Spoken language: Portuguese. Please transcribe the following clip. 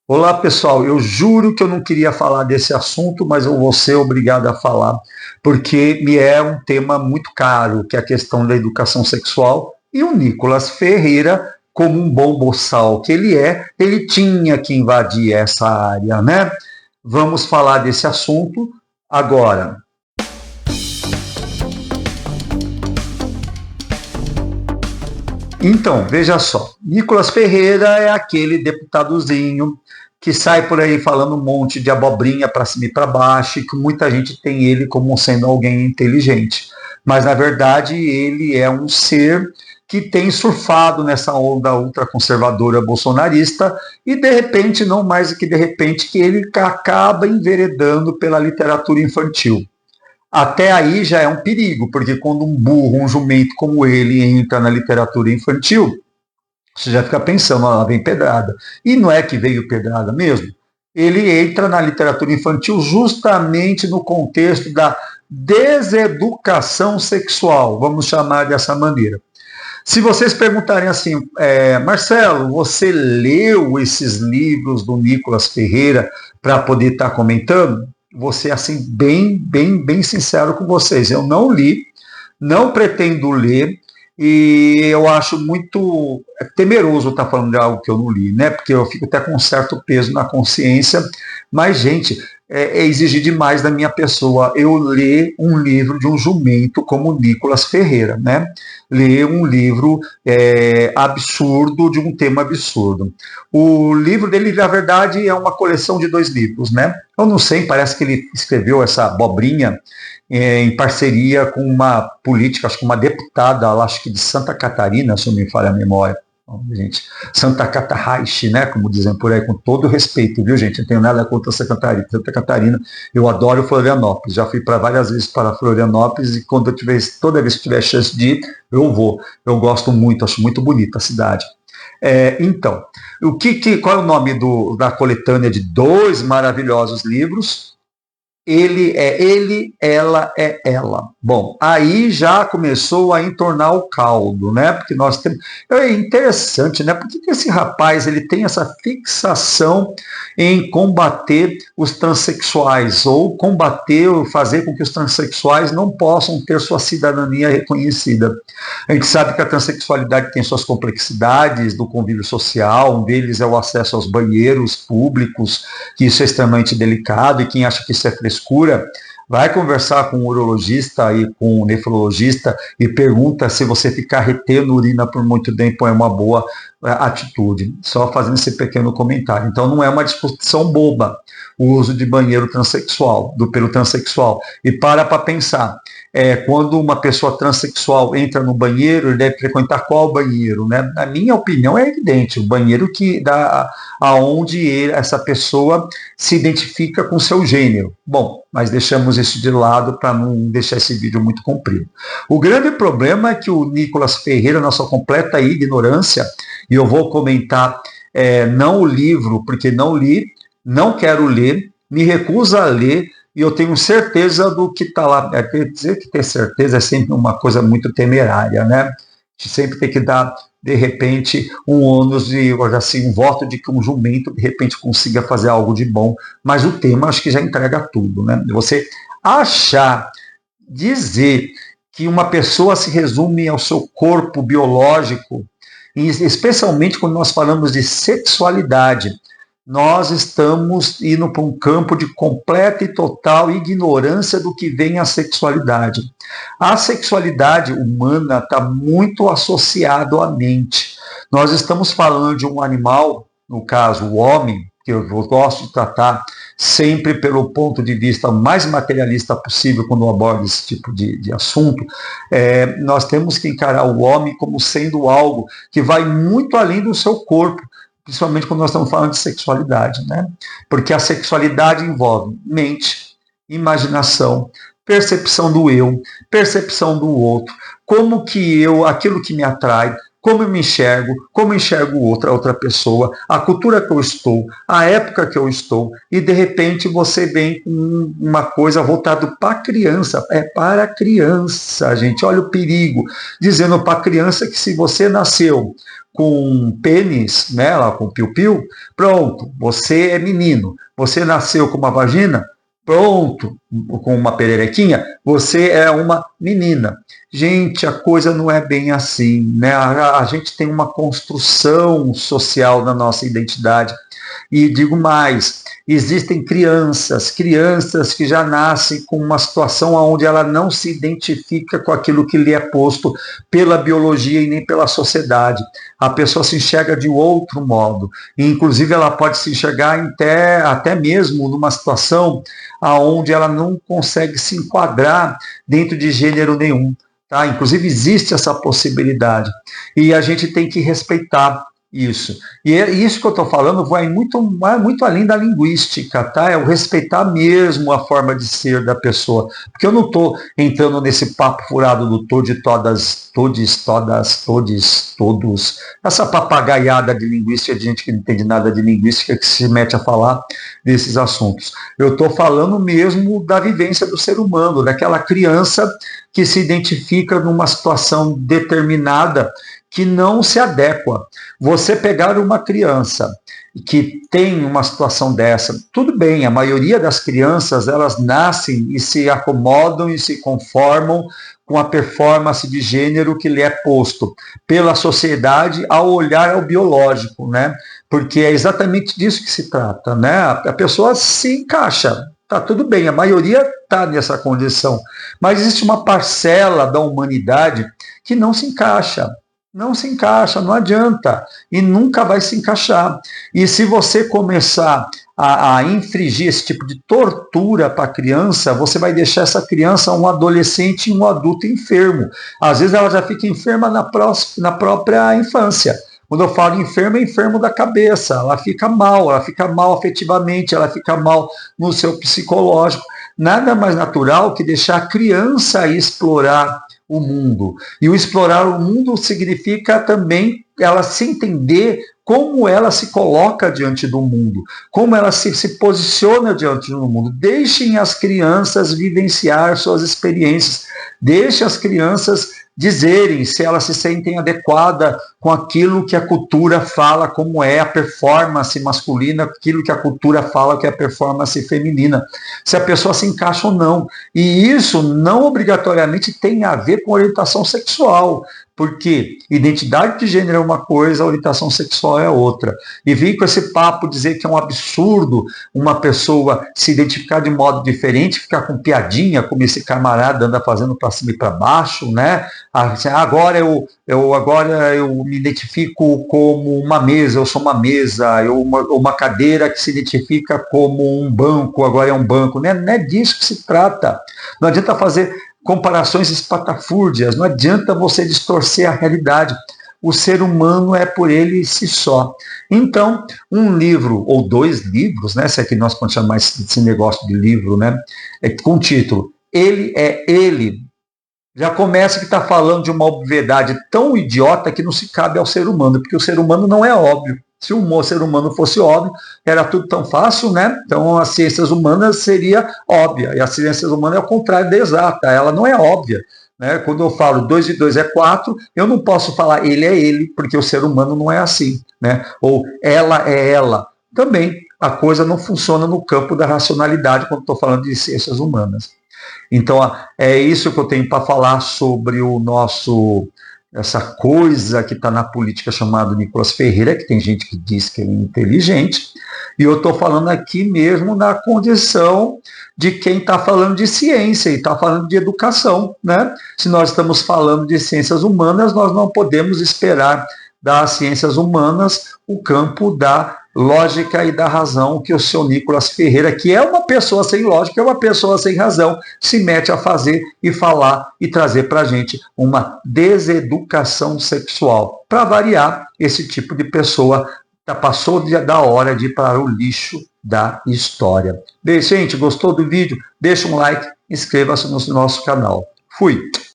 Olá, pessoal. Eu juro que eu não queria falar desse assunto, mas eu vou ser obrigado a falar, porque me é um tema muito caro, que é a questão da educação sexual. E o Nicolas Ferreira, como um bom boçal que ele tinha que invadir essa área, né? Vamos falar desse assunto agora. Então, veja só, Nicolas Ferreira é aquele deputadozinho que sai por aí falando um monte de abobrinha para cima e para baixo, e que muita gente tem ele como sendo alguém inteligente. Mas, na verdade, ele é um ser que tem surfado nessa onda ultraconservadora bolsonarista e, de repente, não mais do que de repente, que ele acaba enveredando pela literatura infantil. Até aí já é um perigo, porque quando um burro, um jumento como ele entra na literatura infantil, você já fica pensando, lá vem pedrada. E não é que veio pedrada mesmo? Ele entra na literatura infantil justamente no contexto da deseducação sexual, vamos chamar dessa maneira. Se vocês perguntarem assim, Marcelo, você leu esses livros do Nicolas Ferreira para poder estar comentando? Vou ser assim bem sincero com vocês. Eu não li, não pretendo ler, e eu acho muito temeroso estar falando de algo que eu não li, né? Porque eu fico até com um certo peso na consciência. Mas, gente, é exigir demais da minha pessoa eu ler um livro de um jumento como Nicolas Ferreira, né? Ler um livro absurdo, de um tema absurdo. O livro dele, na verdade, é uma coleção de dois livros, né? Eu não sei, parece que ele escreveu essa abobrinha em parceria com uma política, acho que uma deputada, acho que de Santa Catarina, se não me falha a memória. Gente, Santa Catarraich, né, como dizem por aí, com todo respeito, viu, gente? Não tenho nada contra Santa Catarina. Santa Catarina, eu adoro Florianópolis. Já fui para várias vezes para Florianópolis e quando eu tiver, toda vez que tiver chance de ir, eu vou. Eu gosto muito, acho muito bonita a cidade. Então, qual é o nome da coletânea de dois maravilhosos livros? Ele, ela é ela. Bom, aí já começou a entornar o caldo, né? Porque nós temos. É interessante, né? Por que esse rapaz ele tem essa fixação em combater os transexuais, ou combater, ou fazer com que os transexuais não possam ter sua cidadania reconhecida? A gente sabe que a transexualidade tem suas complexidades do convívio social, um deles é o acesso aos banheiros públicos, que isso é extremamente delicado, e quem acha que isso é frescura, vai conversar com um urologista e com um nefrologista e pergunta se você ficar retendo urina por muito tempo é uma boa atitude. Só fazendo esse pequeno comentário. Então não é uma discussão boba o uso de banheiro transexual, pelo transexual. E para pensar, quando uma pessoa transexual entra no banheiro, ele deve frequentar qual banheiro, né? Na minha opinião é evidente, o banheiro que dá aonde essa pessoa se identifica com seu gênero. Bom, mas deixamos isso de lado para não deixar esse vídeo muito comprido. O grande problema é que o Nicolas Ferreira, na sua completa ignorância, e eu vou comentar não o livro, porque não li, não quero ler, me recuso a ler, e eu tenho certeza do que está lá. Quer dizer que ter certeza é sempre uma coisa muito temerária, né? A gente sempre tem que dar, de repente, um ônus de, assim, um voto de que um jumento, de repente, consiga fazer algo de bom, mas o tema acho que já entrega tudo, né? Você achar, dizer que uma pessoa se resume ao seu corpo biológico, e especialmente quando nós falamos de sexualidade, nós estamos indo para um campo de completa e total ignorância do que vem a sexualidade. A sexualidade humana está muito associada à mente. Nós estamos falando de um animal, no caso o homem, que eu gosto de tratar sempre pelo ponto de vista mais materialista possível quando eu abordo esse tipo de assunto. Nós temos que encarar o homem como sendo algo que vai muito além do seu corpo, principalmente quando nós estamos falando de sexualidade, né? Porque a sexualidade envolve mente, imaginação, percepção do eu, percepção do outro, como que aquilo que me atrai, como eu me enxergo, como eu enxergo outra pessoa, a cultura que eu estou, a época que eu estou, e de repente você vem com uma coisa voltada para a criança, para a criança, gente, olha o perigo, dizendo para a criança que se você nasceu com pênis, né, lá com piu-piu, pronto, você é menino. Você nasceu com uma vagina, pronto, com uma pererequinha, você é uma menina. Gente, a coisa não é bem assim, né? A gente tem uma construção social na nossa identidade. E digo mais, existem crianças que já nascem com uma situação onde ela não se identifica com aquilo que lhe é posto pela biologia e nem pela sociedade. A pessoa se enxerga de outro modo. E, inclusive, ela pode se enxergar até mesmo numa situação onde ela não consegue se enquadrar dentro de gênero nenhum. Tá? Inclusive, existe essa possibilidade. E a gente tem que respeitar isso. E isso que eu estou falando vai muito além da linguística, tá? É o respeitar mesmo a forma de ser da pessoa. Porque eu não estou entrando nesse papo furado do todas, todos. Essa papagaiada de linguística, de gente que não entende nada de linguística, que se mete a falar desses assuntos. Eu estou falando mesmo da vivência do ser humano, daquela criança que se identifica numa situação determinada que não se adequa. Você pegar uma criança que tem uma situação dessa, tudo bem, a maioria das crianças, elas nascem e se acomodam e se conformam com a performance de gênero que lhe é posto pela sociedade ao olhar ao biológico, né? Porque é exatamente disso que se trata, né? A pessoa se encaixa, tá tudo bem, a maioria está nessa condição, mas existe uma parcela da humanidade que não se encaixa. Não se encaixa, não adianta. E nunca vai se encaixar. E se você começar a infligir esse tipo de tortura para a criança, você vai deixar essa criança um adolescente e um adulto enfermo. Às vezes ela já fica enferma na própria infância. Quando eu falo enfermo, é enfermo da cabeça. Ela fica mal afetivamente, ela fica mal no seu psicológico. Nada mais natural que deixar a criança explorar o mundo. E o explorar o mundo significa também ela se entender como ela se coloca diante do mundo, como ela se posiciona diante do mundo. Deixem as crianças vivenciar suas experiências, deixem as crianças dizerem se elas se sentem adequadas com aquilo que a cultura fala como é a performance masculina, aquilo que a cultura fala que é a performance feminina, se a pessoa se encaixa ou não. E isso não obrigatoriamente tem a ver com orientação sexual, porque identidade de gênero é uma coisa, a orientação sexual é outra. E vir com esse papo dizer que é um absurdo uma pessoa se identificar de modo diferente, ficar com piadinha, como esse camarada anda fazendo para cima e para baixo, né? Agora eu me identifico como uma mesa, eu sou uma mesa, uma cadeira que se identifica como um banco, agora é um banco. Não é disso que se trata. Não adianta fazer comparações espatafúrdias, não adianta você distorcer a realidade. O ser humano é por ele e si só. Então, um livro, ou 2 livros, né, se é que nós podemos chamar esse negócio de livro, né, com o título Ele é Ele, já começa que está falando de uma obviedade tão idiota que não se cabe ao ser humano, porque o ser humano não é óbvio. Se o ser humano fosse óbvio, era tudo tão fácil, né? Então, as ciências humanas seria óbvia, e as ciências humanas é o contrário da exata, ela não é óbvia. Né? Quando eu falo 2 e 2 é 4, eu não posso falar ele é ele, porque o ser humano não é assim. Né? Ou ela é ela. Também a coisa não funciona no campo da racionalidade quando estou falando de ciências humanas. Então, é isso que eu tenho para falar sobre essa coisa que está na política chamada Nicolas Ferreira, que tem gente que diz que é inteligente, e eu estou falando aqui mesmo na condição de quem está falando de ciência e está falando de educação. Né? Se nós estamos falando de ciências humanas, nós não podemos esperar das ciências humanas o campo da lógica e da razão que o seu Nicolas Ferreira, que é uma pessoa sem lógica, é uma pessoa sem razão, se mete a fazer e falar e trazer para a gente uma deseducação sexual. Para variar, esse tipo de pessoa passou da hora de ir para o lixo da história. Bem, gente, gostou do vídeo? Deixa um like, inscreva-se no nosso canal. Fui!